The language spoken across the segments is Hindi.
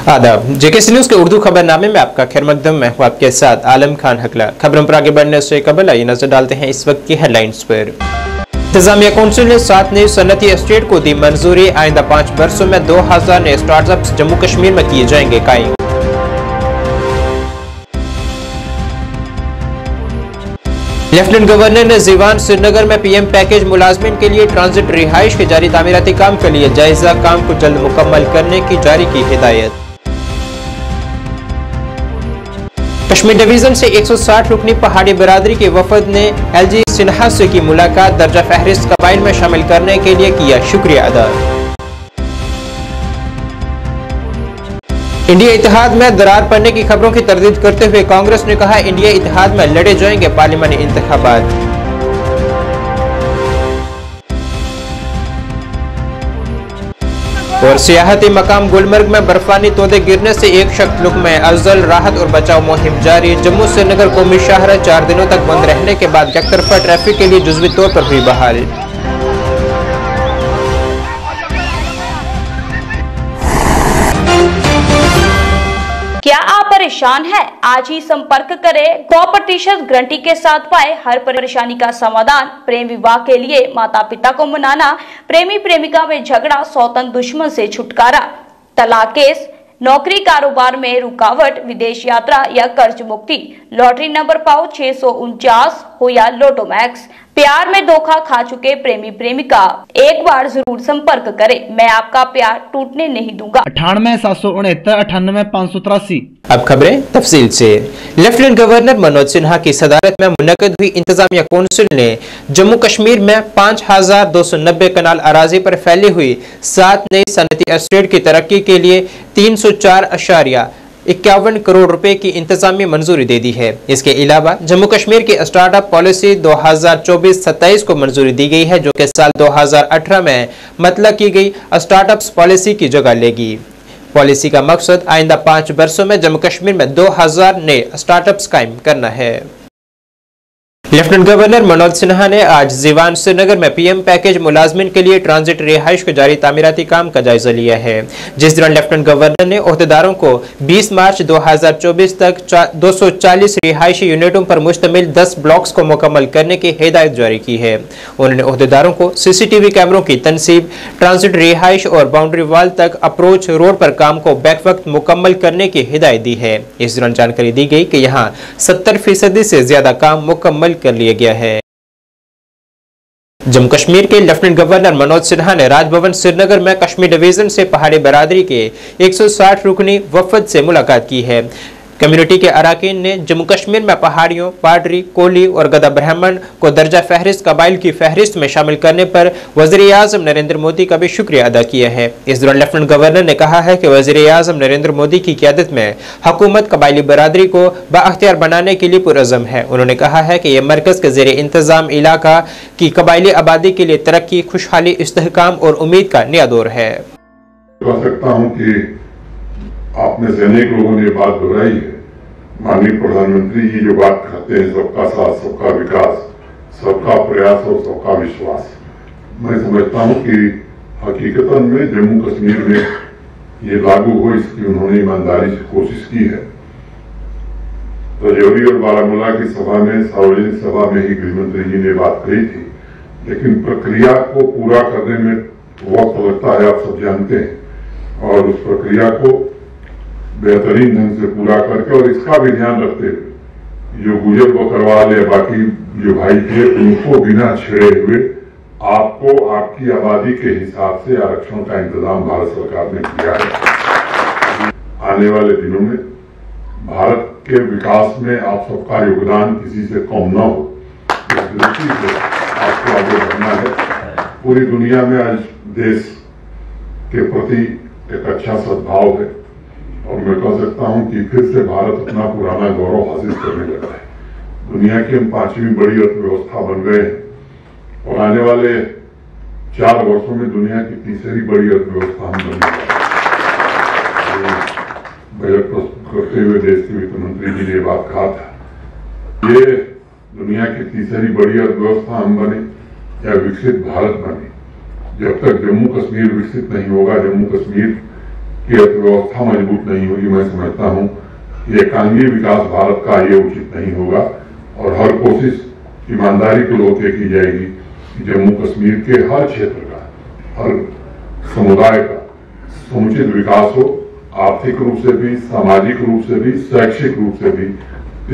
आदाब, जेकेसी न्यूज के उर्दू खबरनामे में आपका खैर मकदम। मैं हूं आपके साथ आलम खान हकला। खबरों पर आगे बढ़ने से कबल आइए नजर डालते हैं इस वक्त की हेडलाइंस पर। इंतजामिया कौंसिल ने 7 नई सनती एस्टेट को दी मंजूरी। आइंदा 5 वर्षों में 2000 नए स्टार्टअप्स जम्मू कश्मीर में किए जाएंगे कायम। लेफ्टिनेंट गवर्नर ने जीवान श्रीनगर में पीएम पैकेज मुलाजमीन के लिए ट्रांजिट रिहाइश के जारी तामीराती काम के लिए जायजा काम को जल्द मुकम्मल करने की जारी की हिदायत। कश्मीर डिवीजन से 160 रुकनी पहाड़ी बिरादरी के वफद ने एलजी सिन्हा से की मुलाकात। दर्जा फहरिस्त कबाइल में शामिल करने के लिए किया शुक्रिया अदा। इंडिया इत्तेहाद में दरार पड़ने की खबरों की तरदीद करते हुए कांग्रेस ने कहा इंडिया इत्तेहाद में लड़े जाएंगे पार्लियामानी इंतखाबात। और सियाहती मकाम गुलमर्ग में बर्फानी तोदे गिरने से एक शख्स लुकमे अफजल। राहत और बचाव मुहिम जारी। जम्मू श्रीनगर कौमी शाहरा 4 दिनों तक बंद रहने के बाद एकतरफा ट्रैफिक के लिए जुज़वी तौर पर हुई बहाल। क्या आप परेशान हैं? आज ही संपर्क करें। 100% गारंटी के साथ पाए हर परेशानी का समाधान। प्रेम विवाह के लिए माता पिता को मनाना, प्रेमी प्रेमिका में झगड़ा, सौतन दुश्मन से छुटकारा, तलाक केस, नौकरी कारोबार में रुकावट, विदेश यात्रा या कर्ज मुक्ति, लॉटरी नंबर पाओ 649 हो या लोटो मैक्स, प्यार में धोखा खा चुके प्रेमी प्रेमिका, एक बार जरूर संपर्क करें। मैं आपका प्यार टूटने नहीं दूंगा। 98 769 98 583। अब खबरें तफसील से। लेफ्टिनेंट गवर्नर मनोज सिन्हा की सदारत में मुनक्किद हुई इंतजामिया कौंसिल ने जम्मू कश्मीर में 5290 कनाल अराजी पर फैली हुई 7 नई सनती एस्टेट की तरक्की के लिए 304.51 करोड़ रुपए की इंतजामी मंजूरी दे दी है। इसके अलावा जम्मू कश्मीर की स्टार्टअप पॉलिसी 2024-27 को मंजूरी दी गई है, जो कि साल 2018 में मतलब की गई स्टार्टअप्स पॉलिसी की जगह लेगी। पॉलिसी का मकसद आइंदा 5 वर्षों में जम्मू कश्मीर में 2000 नए स्टार्टअप्स कायम करना है। लेफ्टिनेंट गवर्नर मनोज सिन्हा ने आज जीवान श्रीनगर में पीएम पैकेज मुलाजमीन के लिए ट्रांजिट रिहाइश के जारी तामीराती काम का जायजा लिया है, जिस दौरान लेफ्टिनेंट गवर्नर ने ओहदेदारों को 20 मार्च 2024 तक 240 रिहायशी यूनिटों पर मुश्तमिल 10 ब्लॉक्स को मुकम्मल करने की हिदायत जारी की है। उन्होंने ओहदेदारों को सीसीटीवी कैमरों की तनसीब, ट्रांजिट रिहाइश और बाउंड्री वाल तक अप्रोच रोड पर काम को बैक वक्त मुकम्मल करने की हिदायत दी है। इस दौरान जानकारी दी गई कि यहाँ 70% से ज्यादा काम मुकम्मल कर लिया गया है। जम्मू कश्मीर के लेफ्टिनेंट गवर्नर मनोज सिन्हा ने राजभवन श्रीनगर में कश्मीर डिवीजन से पहाड़ी बिरादरी के 160 रुकनी वफद से मुलाकात की है। कम्युनिटी के अरकान ने जम्मू कश्मीर में पहाड़ियों, पाडरी, कोली और गदा ब्राह्मण को दर्जा फहरिस्त कबाइल की फहरिस्त में शामिल करने पर वज़ीर-ए-आज़म नरेंद्र मोदी का भी शुक्रिया अदा किया है। इस दौरान लेफ्टिनेंट गवर्नर ने कहा है कि वज़ीर-ए-आज़म नरेंद्र मोदी की क़यादत में हुकूमत कबाइली बरादरी को बाअख्तियार बनाने के लिए पुरअज़्म है। उन्होंने कहा है कि यह मरकज़ के ज़ेरे इंतज़ाम इलाका की कबाइली आबादी के लिए तरक्की, खुशहाली, इस्तेहकाम और उम्मीद का नया दौर है। आपने सैनिक लोगों ने बात दोहराई है, माननीय प्रधानमंत्री जी जो बात करते हैं सबका साथ, सबका विकास, सबका प्रयास और सबका विश्वास, मैं समझता हूं कि हकीकतन में जम्मू कश्मीर में ये लागू हो, इसकी उन्होंने ईमानदारी से कोशिश की है। राजौरी और बारामूला की सभा में, सार्वजनिक सभा में ही गृहमंत्री जी ने बात कही थी, लेकिन प्रक्रिया को पूरा करने में वक्त लगता है, आप सब जानते हैं, और उस प्रक्रिया को बेहतरीन ढंग से पूरा करके और इसका भी ध्यान रखते हुए जो गुजर बकरवाल या बाकी जो भाई थे उनको बिना छेड़े हुए आपको आपकी आबादी के हिसाब से आरक्षण का इंतजाम भारत सरकार ने किया है। आने वाले दिनों में भारत के विकास में आप सबका योगदान किसी से कम न हो, इस दृष्टि से आपको आगे बढ़ना है। पूरी दुनिया में आज देश के प्रति एक अच्छा सद्भाव है और मैं कह सकता हूं कि फिर से भारत अपना पुराना गौरव हासिल करने लगा है। दुनिया की हम 5वीं बड़ी अर्थव्यवस्था बन गए हैं और आने वाले 4 वर्षों में दुनिया की 3री बड़ी अर्थव्यवस्था हम बनने वाले हैं। बजट प्रस्तुत करते हुए देश के वित्त मंत्री जी ने बात कहा था, ये दुनिया की 3री बड़ी अर्थव्यवस्था हम बने या विकसित भारत बने, जब तक जम्मू कश्मीर विकसित नहीं होगा, जम्मू कश्मीर की अर्थव्यवस्था मजबूत नहीं होगी। मैं समझता हूँ कि एकांगी विकास भारत का ये उचित नहीं होगा और हर कोशिश ईमानदारी को होकर की जाएगी कि जम्मू कश्मीर के हर क्षेत्र का, हर समुदाय का समुचित विकास हो, आर्थिक रूप से भी, सामाजिक रूप से भी, शैक्षिक रूप से भी,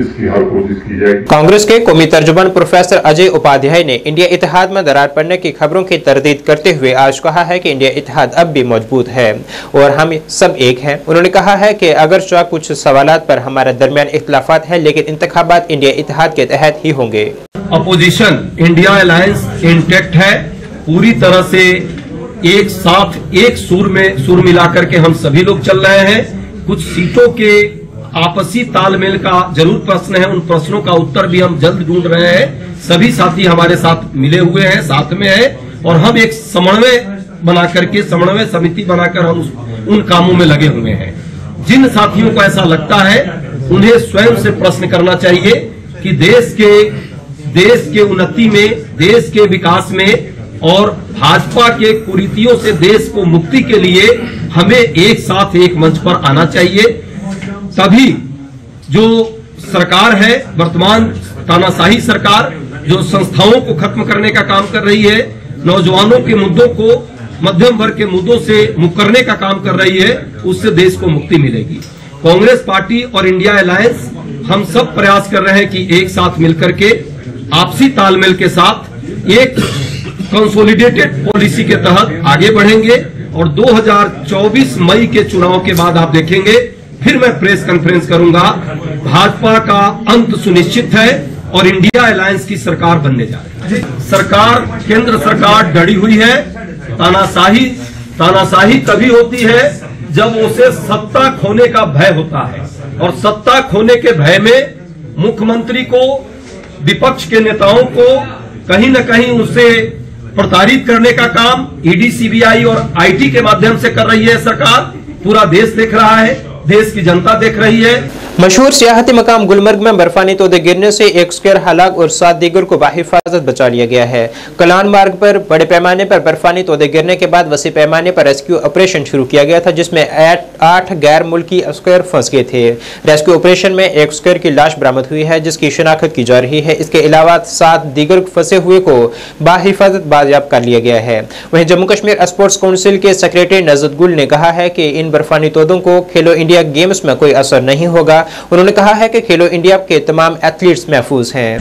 इसकी हर कोशिश की जाएगी। कांग्रेस के कौमी तर्जुमान प्रोफेसर अजय उपाध्याय ने इंडिया इत्तेहाद में दरार पड़ने की खबरों की तरदीद करते हुए आज कहा है कि इंडिया इत्तेहाद अब भी मजबूत है और हम सब एक हैं। उन्होंने कहा है कि अगरचे कुछ सवालात पर हमारे दरमियान इख्तिलाफात हैं, लेकिन इंतखाबात इंडिया इत्तेहाद के तहत ही होंगे। अपोजिशन इंडिया अलायंस इंटैक्ट है, पूरी तरह से एक साथ एक सुर मिलाकर के हम सभी लोग चल रहे हैं। कुछ सीटों के आपसी तालमेल का जरूर प्रश्न है, उन प्रश्नों का उत्तर भी हम जल्द ढूंढ रहे हैं। सभी साथी हमारे साथ मिले हुए हैं, साथ में हैं और हम एक समन्वय बनाकर के समन्वय समिति बनाकर हम उन कामों में लगे हुए हैं। जिन साथियों को ऐसा लगता है उन्हें स्वयं से प्रश्न करना चाहिए कि देश के उन्नति में, देश के विकास में और भाजपा के कुरीतियों से देश को मुक्ति के लिए हमें एक साथ एक मंच पर आना चाहिए। तभी जो सरकार है, वर्तमान तानाशाही सरकार जो संस्थाओं को खत्म करने का काम कर रही है, नौजवानों के मुद्दों को मध्यम वर्ग के मुद्दों से मुक्त करने का काम कर रही है, उससे देश को मुक्ति मिलेगी। कांग्रेस पार्टी और इंडिया अलायंस हम सब प्रयास कर रहे हैं कि एक साथ मिलकर के आपसी तालमेल के साथ एक कंसोलिडेटेड पॉलिसी के तहत आगे बढ़ेंगे और 2024 मई के चुनाव के बाद आप देखेंगे फिर मैं प्रेस कॉन्फ्रेंस करूंगा। भाजपा का अंत सुनिश्चित है और इंडिया अलायंस की सरकार बनने जा रही है। सरकार, केंद्र सरकार डरी हुई है। तानाशाही तभी होती है जब उसे सत्ता खोने का भय होता है और सत्ता खोने के भय में मुख्यमंत्री को, विपक्ष के नेताओं को कहीं न कहीं उसे प्रताड़ित करने का काम ईडी, सीबीआई और आईटी के माध्यम से कर रही है सरकार। पूरा देश देख रहा है, देश की जनता देख रही है। मशहूर सियाहती मकाम गुलमर्ग में बर्फानी तोदे गिरने से एक स्क्वायर हलाक और 7 दीगर को बाहिफाजत बचा लिया गया है। कलान मार्ग पर बड़े पैमाने पर बर्फानी तोदे गिरने के बाद वसी पैमाने पर रेस्क्यू ऑपरेशन शुरू किया गया था, जिसमें 8 गैर मुल्की स्क्वायर फंस गए थे। रेस्क्यू ऑपरेशन में एक स्क्वायर की लाश बरामद हुई है, जिसकी शिनाख्त की जा रही है। इसके अलावा 7 दीगर फंसे हुए को बाहिफाजत बाजियाब कर लिया गया है। वहीं जम्मू कश्मीर स्पोर्ट्स काउंसिल के सेक्रेटरी नजत गुल ने कहा है कि इन बर्फानी तोदों को खेलो इंडिया गेम्स में कोई असर नहीं होगा। उन्होंने कहा है कि खेलो इंडिया के तमाम एथलीट्स महफूज हैं।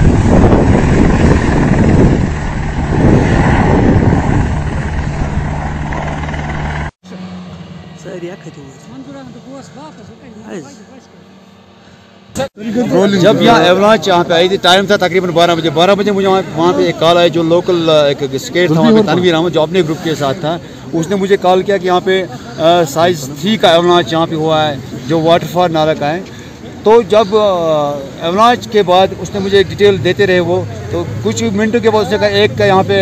जब यहाँ एवलांच यहाँ पे आई थी, टाइम था तकरीबन 12 बजे मुझे वहाँ पे एक कॉल आई। जो लोकल एक स्केट था वहाँ पे, तनवीर अहमद जो अपने ग्रुप के साथ था, उसने मुझे कॉल किया कि यहाँ पे साइज 3 का एवलांच यहाँ पे हुआ है, जो वाटरफॉल नाला का है। तो जब एवलांच के बाद उसने मुझे डिटेल देते रहे वो, तो कुछ मिनटों के बाद उसने कहा एक का यहाँ पे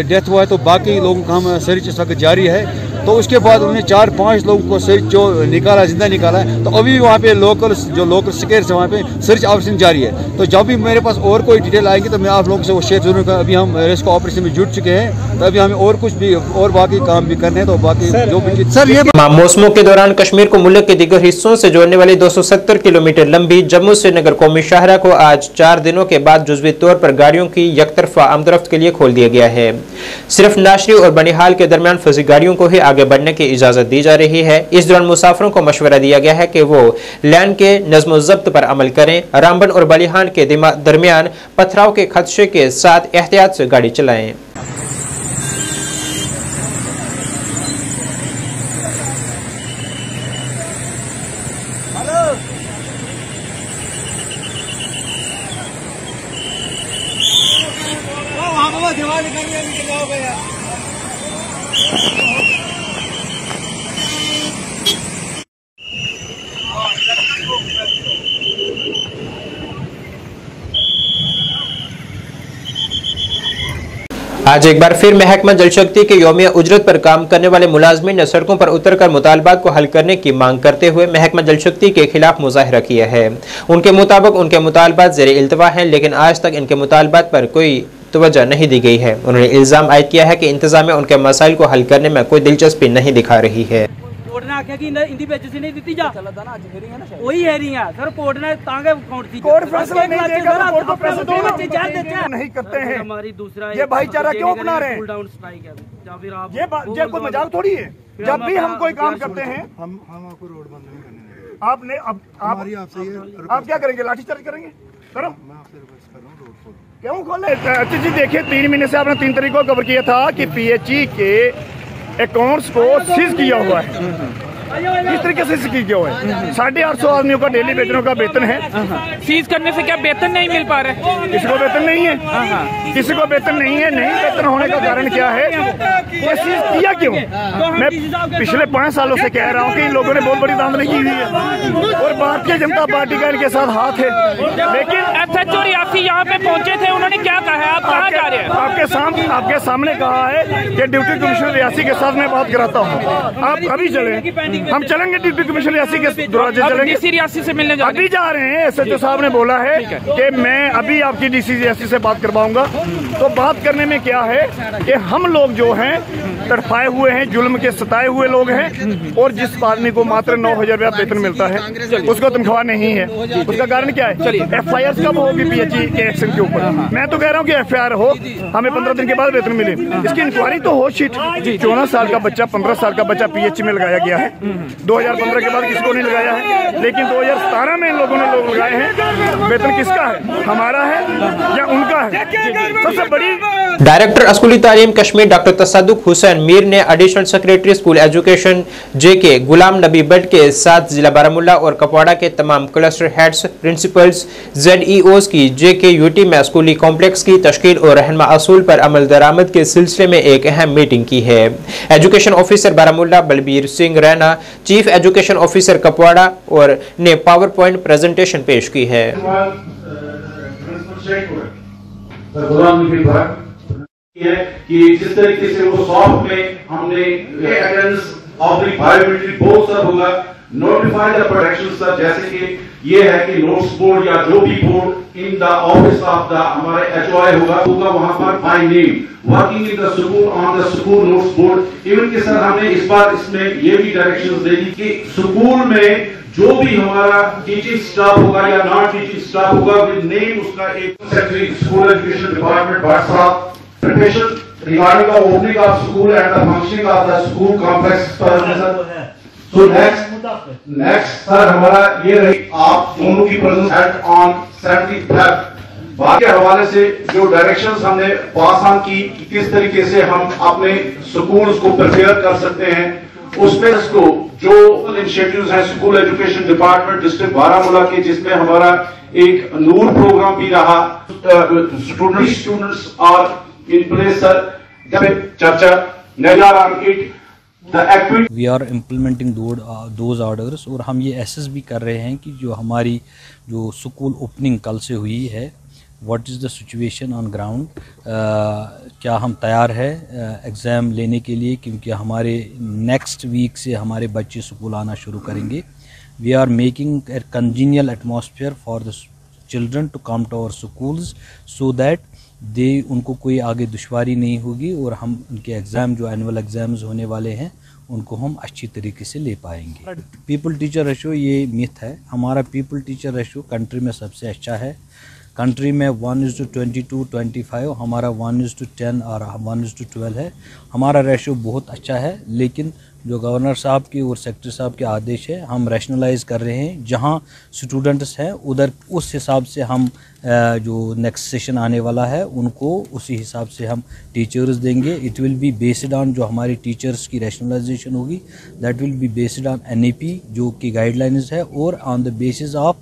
डेथ हुआ है, तो बाकी लोगों का हम सर्च इस वक्त जारी है। तो उसके बाद उन्होंने 4-5 लोगों को सर्च जो निकाला, जिंदा निकाला है। तो अभी वहाँ पे लोकल स्केट्स है, वहाँ पे सर्च ऑपरेशन जारी है। तो जब भी मेरे पास और कोई डिटेल आएंगी तो मैं आप लोगों से वो शेयर जरूर करूँगा। अभी हम रेस्क्यू ऑपरेशन में जुट चुके हैं, तो अभी हमें और कुछ भी और बाकी काम भी करने हैं। तो बाकी जो भी सर ये मौसमों के दौरान कश्मीर को मुल्क के दीगर हिस्सों से जोड़ने वाली 270 किलोमीटर लंबी जम्मू श्रीनगर कौमी शाहरा को आज 4 दिनों के बाद जुज़वी तौर पर गाड़ियों की यकतरफा आमदरफ्त के लिए खोल दिया गया है। सिर्फ नाशरी और बनिहाल के दरमियान फंसी गाड़ियों को ही आगे बढ़ने की इजाजत दी जा रही है। इस दौरान मुसाफिरों को मशवरा दिया गया है कि वो लैन के नज़्म ज़ब्त पर अमल करें। रामबन और बलिहान के दरमियान पथराव के खदशे के साथ एहतियात से गाड़ी चलाएं। आज एक बार फिर महकमा जल शक्ति के यौमिया उजरत पर काम करने वाले मुलाजमीन ने सड़कों पर उतरकर मुतालबात को हल करने की मांग करते हुए महकमा जल शक्ति के खिलाफ मुजाहिरा किया है। उनके मुताबिक उनके मुतालबात ज़ेरे इल्तवा हैं, लेकिन आज तक इनके मुतालबात पर कोई तवज्जो नहीं दी गई है। उन्होंने इल्जाम आयद किया है कि इंतजामिया उनके मसाइल को हल करने में कोई दिलचस्पी नहीं दिखा रही है। आख्या कि इंदी बेच सी नहीं दी जा वही हेयरिंग है सर कोर्ट ने तांगे काउंट थी कोर्ट फैसला नहीं देगा तो कोर्ट को पैसे दोगे नहीं करते हैं। हमारी दूसरा ये भाईचारा क्यों अपना रहे हैं? कूल डाउन स्ट्राइक है या फिर आप ये कोई मजाक थोड़ी है। जब भी हम कोई काम करते हैं हम आपको रोड बंद नहीं करने देंगे। आपने अब आप क्या करेंगे? लाठीचार्ज करेंगे? करो। मैं आपसे रिक्वेस्ट कर रहा हूँ, रोड खोलो। क्यों खोले? अच्छा जी देखिए 3 महीने से आपने 3 तारीख को कवर किया था कि पीएचई के अकाउंट्स को सीज किया हुआ है। किस तरीके से सीज किया हुआ है? 850 आदमियों का डेली वेतनों का वेतन है। सीज करने से क्या वेतन नहीं मिल पा रहे? किसी को वेतन नहीं है, किसी को वेतन नहीं है। नहीं वेतन होने का कारण क्या है? ये सीज किया क्यों? मैं पिछले 5 सालों से कह रहा हूँ कि इन लोगों ने बहुत बड़ी धांधली की हुई है और भारतीय जनता पार्टी का इनके साथ हाथ है। लेकिन SHO रियासी यहाँ पे पहुँचे थे, उन्होंने क्या कहा है? आप कहाँ जा रहे हैं? आपके सामने कहा है कि डिप्टी कमिश्नर रियासी के साथ मैं बात कराता हूँ। आप अभी चले, हम चलेंगे डिप्टी कमिश्नर रियासी के दरवाजे चलेंगे। डीसी रियासी से मिलने अभी जा रहे हैं। SHO साहब ने बोला है कि मैं अभी आपकी डीसी रियासी से बात करवाऊंगा। तो बात करने में क्या है कि हम लोग जो हैं तड़पाए हुए हैं, जुल्म के सताए हुए लोग हैं और जिस आदमी को मात्र 9,000 रुपया वेतन मिलता है उसको तनख्वाह नहीं है। उसका कारण क्या है? FIR कब होगी पीएचई के एक्शन के ऊपर? मैं तो कह रहा हूँ कि FIR हो, हमें 15 दिन के बाद वेतन मिले। इसकी इंक्वायरी तो हो। शीट 14 साल का बच्चा, 15 साल का बच्चा पीएचई में लगाया गया है। 2015 के बाद किसको नहीं लगाया है, लेकिन 2017 में इन लोगों ने लोग लगाए हैं। वेतन किसका है? हमारा है या उनका है? सबसे बड़ी डायरेक्टर स्कूली तालीम कश्मीर डॉक्टर तसद्दुक हुसैन मीर ने additional secretary school education JK Ghulam Nabi Bhatt के साथ जिला बारामूला और कपवाड़ा के तमाम क्लस्टर हेड्स, प्रिंसिपल्स, ZEOs की JK UT में स्कूली कॉम्प्लेक्स की तश्कील और रहनमा असूल पर अमल दरामद के सिलसिले में एक अहम मीटिंग की है। Education officer Baramulla Balbir Singh Raina, chief education officer Kupwara और ने पावर पॉइंट प्रेजेंटेशन पेश की है। कि जिस तरीके से वो सॉफ्ट में हमने attendance of the biometric board सब होगा, नोटिफाई द प्रोटेक्शन सर, जैसे कि ये है कि नोट्स बोर्ड या जो भी board in the office of the हमारे HOI होगा वहां पर by name working in the school on the school notes board. Even कि सर हमने इस बार इसमें ये भी डायरेक्शंस दे दी कि स्कूल में जो भी हमारा टीचिंग स्टाफ होगा या नॉन टीचिंग स्टाफ होगा विद नेम उसका एक secretary school education department Bhatt साहब preparation regarding the opening of school and the functioning of the school complex पर सर। So next सर हमारा ये रही आप दोनों की प्रेजेंस एट ऑन 70 Feb। बाकी के हवाले से जो डायरेक्शंस हमने पास ऑन की किस तरीके से हम अपने स्कूल्स को प्रिपेयर कर सकते हैं, उसमें इसको जो इनिशिएटिव्स हैं school education department district Baramulla के, जिसमें हमारा एक नूर प्रोग्राम भी रहा, students are in place sir, चर्चा नजर on it the activity we are implementing those orders और हम ये assess भी कर रहे हैं कि जो हमारी जो स्कूल ओपनिंग कल से हुई है what is the situation on ground, क्या हम तैयार है एग्ज़ाम लेने के लिए, क्योंकि हमारे नेक्स्ट वीक से हमारे बच्चे स्कूल आना शुरू करेंगे। we are making a congenial atmosphere for the children to come to our schools so that उनको कोई आगे दुश्वारी नहीं होगी और हम उनके एग्ज़ाम जो एनुअल एग्ज़ाम्स होने वाले हैं उनको हम अच्छी तरीके से ले पाएंगे। पीपल टीचर रेशो ये मिथ है, हमारा पीपल टीचर रेशो कंट्री में सबसे अच्छा है। कंट्री में 1:22-25, हमारा 1:10 और 1:12 है। हमारा रेशो बहुत अच्छा है, लेकिन जो गवर्नर साहब की और सेक्रेटरी साहब के आदेश है हम रैशनलाइज कर रहे हैं। जहां स्टूडेंट्स हैं उधर उस हिसाब से हम जो नेक्स्ट सेशन आने वाला है उनको उसी हिसाब से हम टीचर्स देंगे। It will be based on जो हमारी टीचर्स की रैशनलाइजेशन होगी, that will be based on NEP जो कि गाइडलाइंस है और on the basis of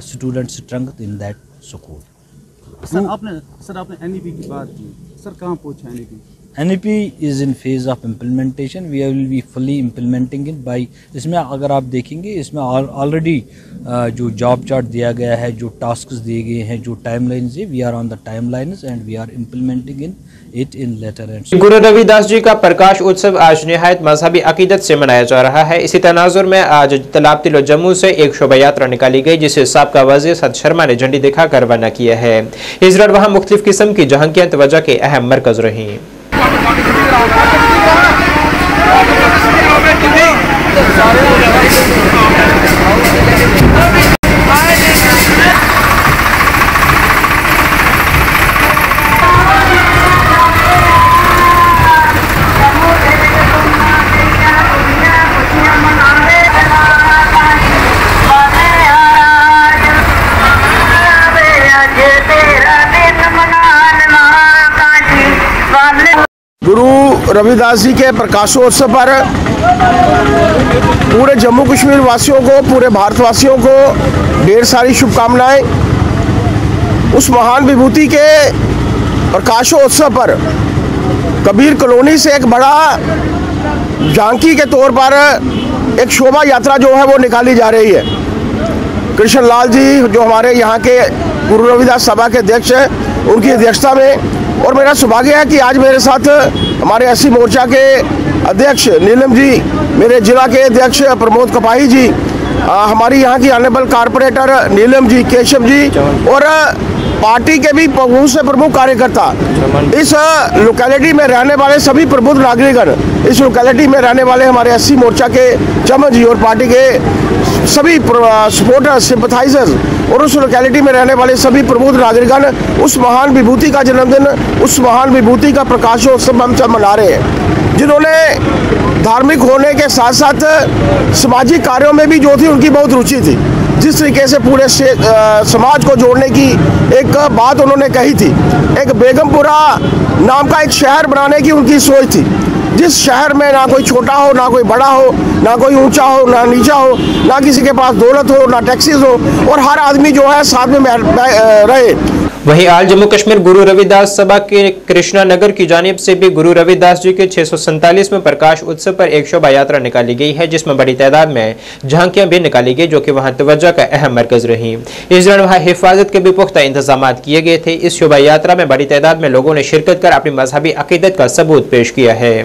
student strength in that school. Sir आपने NEP की बात की, सर कहाँ पहुँचा NEP? NEP is in phase of implementation. We will be fully implementing it by इसमें अगर आप देखेंगे इसमें ऑलरेडी जो जॉब चार्ट दिया गया है, जो टास्क्स दिए गए हैं, जो टाइमलाइंस है, we are on the timelines and we are implementing it in letter and. Guru Ravidas जी का प्रकाश उत्सव आज निहायत मजहबी अकीदत से मनाया जा रहा है। इसी तनाजुर में आज तलाब तिलो जम्मू से एक शोभा यात्रा निकाली गई, जिसे साबका वज़ीर सद शर्मा ने झंडी दिखाकर रवाना किया है। इस दौरान वहाँ मुख्तलिफ किस्म की जहांकियां तवज्जो के अहम मरकज रही। गुरु रविदास जी के प्रकाशोत्सव पर पूरे जम्मू कश्मीर वासियों को, पूरे भारतवासियों को ढेर सारी शुभकामनाएं। उस महान विभूति के प्रकाशोत्सव पर कबीर कॉलोनी से एक बड़ा झांकी के तौर पर एक शोभा यात्रा जो है वो निकाली जा रही है। कृष्ण लाल जी जो हमारे यहाँ के गुरु रविदास सभा के अध्यक्ष हैं, उनकी अध्यक्षता में, और मेरा सौभाग्य है कि आज मेरे साथ हमारे एससी मोर्चा के अध्यक्ष नीलम जी, मेरे जिला के अध्यक्ष प्रमोद कपाही जी, हमारी यहाँ की ऑनरेबल कारपोरेटर नीलम जी, केशव जी, और पार्टी के भी बहुत से प्रमुख कार्यकर्ता, इस लोकेलिटी में रहने वाले सभी प्रबुद्ध नागरिकगण, इस लोकेलिटी में रहने वाले हमारे एससी मोर्चा के चमन जी और पार्टी के सभी सपोर्टर्स, सिंपथाइजर्स और उस लोकेलिटी में रहने वाले सभी प्रबुद्ध नागरिकगण उस महान विभूति का जन्मदिन, उस महान विभूति का प्रकाशोत्सव हम सब मना रहे हैं, जिन्होंने धार्मिक होने के साथ साथ सामाजिक कार्यों में भी जो थी उनकी बहुत रुचि थी। जिस तरीके से पूरे समाज को जोड़ने की एक बात उन्होंने कही थी, एक बेगमपुरा नाम का एक शहर बनाने की उनकी सोच थी, जिस शहर में ना कोई छोटा हो, ना कोई बड़ा हो, ना कोई ऊंचा हो, ना नीचा हो, ना किसी के पास दौलत हो, ना टैक्सीज हो, और हर आदमी जो है साथ में रहे। वहीं आज जम्मू कश्मीर गुरु रविदास सभा के कृष्णा नगर की जानिब से भी गुरु रविदास जी के 647वें प्रकाश उत्सव पर एक शोभा यात्रा निकाली गई है, जिसमें बड़ी तादाद में झांकियां भी निकाली गई, जो कि वहां तवज्जो का अहम मरकज रही। इस दौरान वहां हिफाजत के भी पुख्ता इंतजाम किए गए थे। इस शोभा यात्रा में बड़ी तादाद में लोगों ने शिरकत कर अपनी मजहबी अकीदत का सबूत पेश किया है।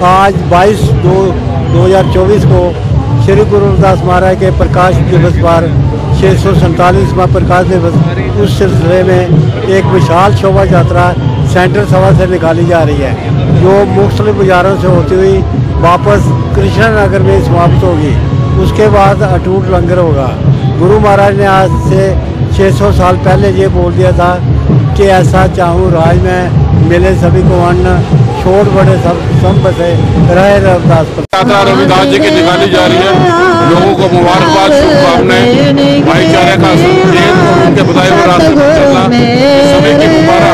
आज 22/2/2024 को श्री गुरु रविदास महाराज के प्रकाश दिवस पर 647वां प्रकाश दिवस, उस सिलसिले में एक विशाल शोभा यात्रा सेंट्रल सभा से निकाली जा रही है, जो मुख्तलिफ बाजारों से होती हुई वापस कृष्णा नगर में समाप्त होगी। उसके बाद अटूट लंगर होगा। गुरु महाराज ने आज से 600 साल पहले ये बोल दिया था कि ऐसा चाहूँ राज में मिले सभी को अन्न, छोड़ बड़े सब बसे रहे रविदास। यात्रा रविदास जी की निकाली जा रही है। लोगों को मुबारकबाद, शुभकामनाएं, भाईचारे का संदेश और उनके बताए हुए रास्ते पर चलना, सभी की मुबारक,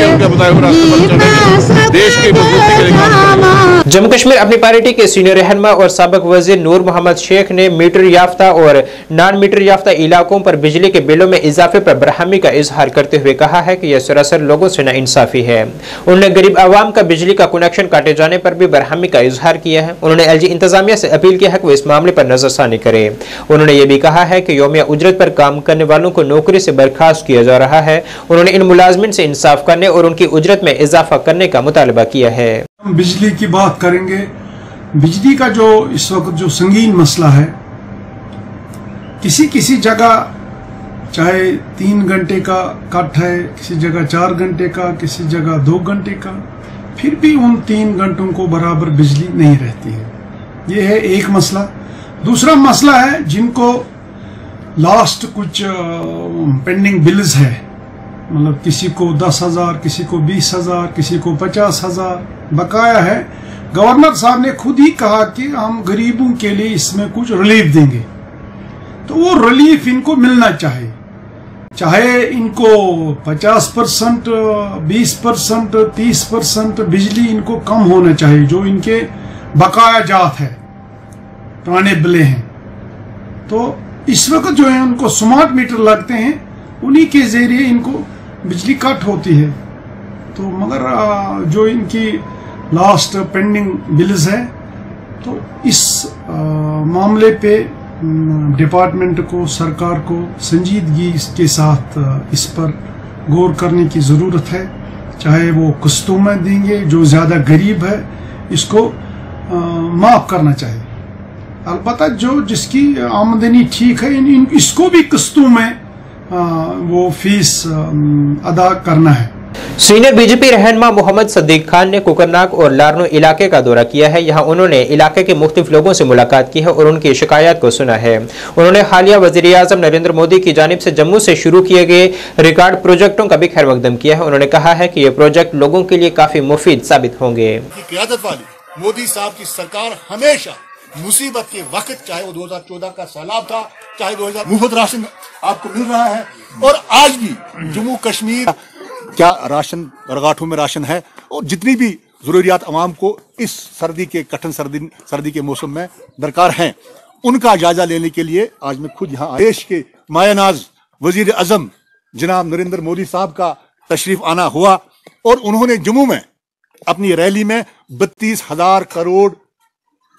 उनके बताए हुए रास्ते पर चलेंगे, देश की मजबूती के लिए काम करेंगे। जम्मू कश्मीर अपनी पार्टी के सीनियर रहनुमा और साबिक वजीर नूर मोहम्मद शेख ने मीटर याफ्ता और नॉन मीटर याफ्ता इलाकों पर बिजली के बिलों में इजाफे पर बरहमी का इजहार करते हुए कहा है कि यह सरासर लोगों से नाइंसाफी है। उन्होंने गरीब आवाम का बिजली का कनेक्शन काटे जाने पर भी बरहमी का इजहार किया है। उन्होंने एलजी इंतजामिया से अपील किया है कि वो इस मामले पर नजरसानी करे। उन्होंने ये भी कहा है कि यौमिया उजरत पर काम करने वालों को नौकरी से बर्खास्त किया जा रहा है। उन्होंने इन मुलाजमिन से इंसाफ करने और उनकी उजरत में इजाफा करने का मुतालबा किया है। हम बिजली की बात करेंगे। बिजली का जो इस वक्त जो संगीन मसला है, किसी जगह चाहे 3 घंटे का कट है, किसी जगह 4 घंटे का, किसी जगह 2 घंटे का, फिर भी उन 3 घंटों को बराबर बिजली नहीं रहती है। ये है एक मसला। दूसरा मसला है जिनको लास्ट कुछ पेंडिंग बिल्स है, मतलब किसी को 10,000, किसी को 20,000, किसी को 50,000 बकाया है। गवर्नर साहब ने खुद ही कहा कि हम गरीबों के लिए इसमें कुछ रिलीफ देंगे, तो वो रिलीफ इनको मिलना चाहिए। चाहे इनको 50%, 20%, 30% बिजली इनको कम होना चाहिए, जो इनके बकाया जात है, पुराने बिलें हैं। तो इस वक्त जो है उनको स्मार्ट मीटर लगते हैं, उन्हीं के जरिए इनको बिजली कट होती है। तो मगर जो इनकी लास्ट पेंडिंग बिल्स है, तो इस मामले पे डिपार्टमेंट को, सरकार को संजीदगी के साथ इस पर गौर करने की ज़रूरत है। चाहे वो किस्तों में देंगे, जो ज़्यादा गरीब है इसको माफ़ करना चाहिए। अलबत्ता जो जिसकी आमदनी ठीक है, इसको भी किस्तों में वो फीस अदा करना है। सीनियर बीजेपी रहनुमा मोहम्मद सदीक खान ने कुकरनाग और लारनो इलाके का दौरा किया है। यहाँ उन्होंने इलाके के मुख्तलिफ लोगों से मुलाकात की है और उनकी शिकायत को सुना है। उन्होंने हालिया वज़ीर-ए-आज़म नरेंद्र मोदी की जानिब से जम्मू से शुरू किए गए रिकॉर्ड प्रोजेक्टों का भी खैर मकदम किया है। उन्होंने कहा है कि ये प्रोजेक्ट लोगों के लिए काफी मुफीद साबित होंगे। क़यादत वाली मोदी साहब की सरकार हमेशा मुसीबत के वक्त, चाहे वो 2014 का सैलाब था, चाहे 2000 मुफ्त राशन आपको मिल रहा है, और आज भी जम्मू कश्मीर क्या राशन बरगाठों में राशन है, और जितनी भी जरूरियात अवाम को इस सर्दी के कठिन सर्दी के मौसम में दरकार हैं, उनका जायजा लेने के लिए आज मैं खुद यहाँ देश के मायानाज वजीर आजम जनाब नरेंद्र मोदी साहब का तशरीफ आना हुआ, और उन्होंने जम्मू में अपनी रैली में 32,000 करोड़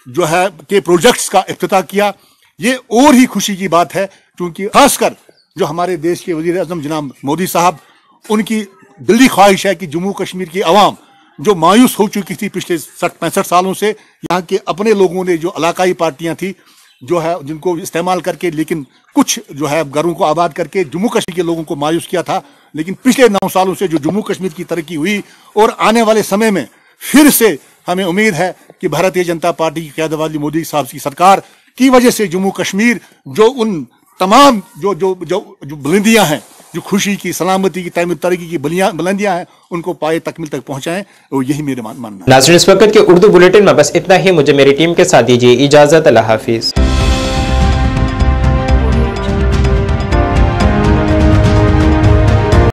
जो है के प्रोजेक्ट्स का इफ्तिताह किया। ये और ही खुशी की बात है, क्योंकि खासकर जो हमारे देश के वजीर आजम जनाब मोदी साहब, उनकी दिली ख्वाहिश है कि जम्मू कश्मीर की आवाम जो मायूस हो चुकी थी पिछले 60-65 सालों से, यहाँ के अपने लोगों ने, जो इलाकाई पार्टियां थी जो है, जिनको इस्तेमाल करके, लेकिन कुछ जो है घरों को आबाद करके जम्मू कश्मीर के लोगों को मायूस किया था। लेकिन पिछले 9 सालों से जो जम्मू कश्मीर की तरक्की हुई, और आने वाले समय में फिर से हमें उम्मीद है कि भारतीय जनता पार्टी की क़यादत वाली मोदी साहब की सरकार की वजह से जम्मू कश्मीर जो उन तमाम जो बुलंदियां हैं, जो खुशी की, सलामती की, तरक्की की बुलंदियां हैं, उनको पाए तकमील तक पहुंचाएं, और यही मेरे मानना है। नाज़रीन, इस वक्त के उर्दू बुलेटिन में बस इतना ही। मुझे मेरी टीम के साथ दीजिए इजाजत। अल्लाह हाफिज।